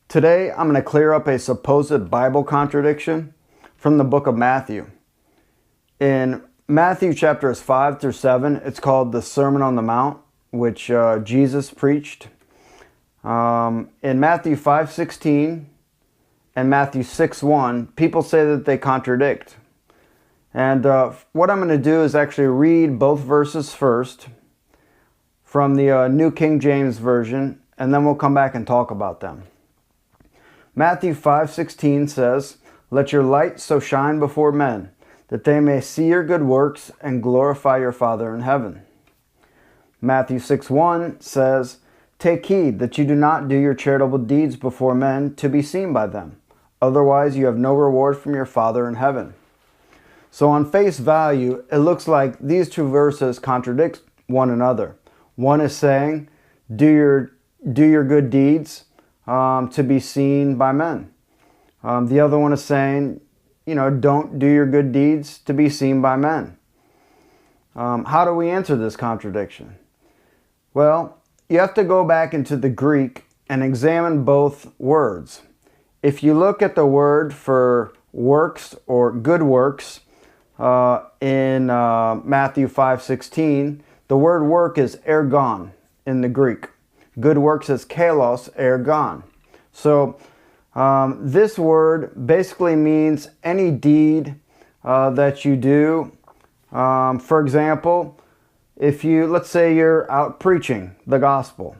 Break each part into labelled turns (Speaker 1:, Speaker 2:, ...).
Speaker 1: Today, I'm going to clear up a supposed Bible contradiction from the book of Matthew. In Matthew chapters 5 through 7, it's called the Sermon on the Mount, which Jesus preached. In Matthew 5:16 and Matthew 6:1, people say that they contradict. And what I'm going to do is actually read both verses first from the New King James Version, and then we'll come back and talk about them. Matthew 5:16 says, "Let your light so shine before men, that they may see your good works and glorify your Father in heaven." Matthew 6:1 says, "Take heed that you do not do your charitable deeds before men to be seen by them. Otherwise you have no reward from your Father in heaven." So on face value, it looks like these two verses contradict one another. One is saying, do your good deeds to be seen by men. The other one is saying, don't do your good deeds to be seen by men. How do we answer this contradiction? Well, you have to go back into the Greek and examine both words. If you look at the word for works or good works in Matthew 5:16, the word work is ergon in the Greek. Good works is kalos ergon. So this word basically means any deed that you do. For example, let's say you're out preaching the gospel.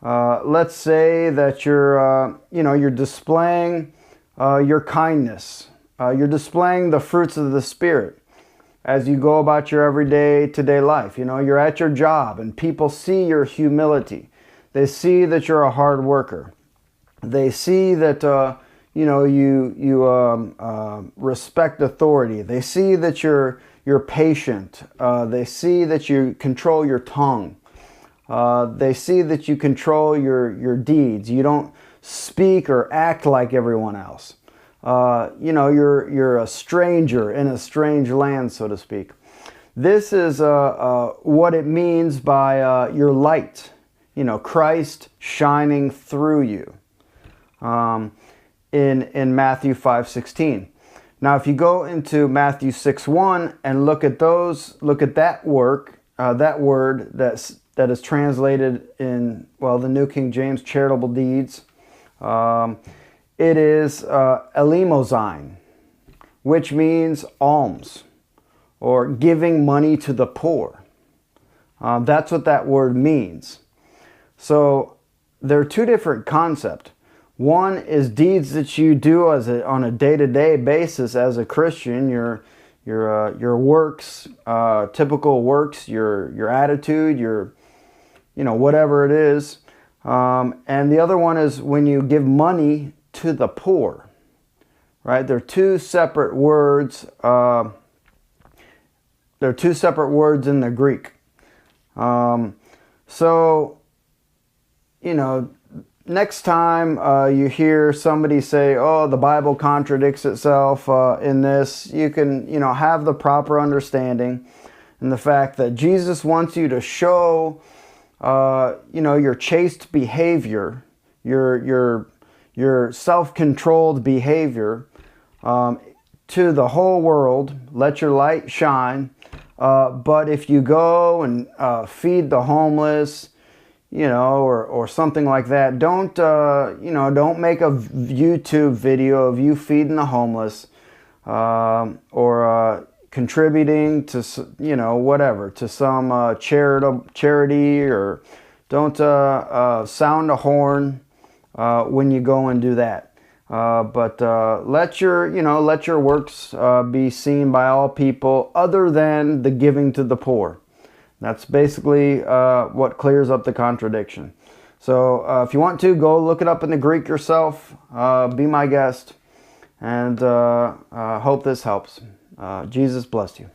Speaker 1: Let's say that you're displaying your kindness. You're displaying the fruits of the Spirit as you go about your everyday life. You're at your job and people see your humility. They see that you're a hard worker. They see that you respect authority. They see that you're patient. They see that you control your tongue. They see that you control your deeds. You don't speak or act like everyone else. You're a stranger in a strange land, so to speak. This is what it means by your light. Christ shining through you in Matthew 5:16. Now, if you go into Matthew 6:1 and look at that word that is translated in, the New King James, charitable deeds, it is eleemosine, which means alms or giving money to the poor. That's what that word means. So there are two different concepts. One is deeds that you do on a day-to-day basis as a Christian. Your works, typical works, your attitude, your whatever it is. And the other one is when you give money to the poor. Right? They're two separate words. They're two separate words in the Greek. Next time you hear somebody say, "Oh, the Bible contradicts itself in this," you can, have the proper understanding and the fact that Jesus wants you to show, your chaste behavior, your self-controlled behavior to the whole world. Let your light shine. But if you go and feed the homeless, or something like that, don't make a YouTube video of you feeding the homeless, or contributing to, whatever, to some charity, or don't sound a horn when you go and do that. But let your works be seen by all people other than the giving to the poor. That's basically what clears up the contradiction. So if you want to, go look it up in the Greek yourself. Be my guest. And hope this helps. Jesus bless you.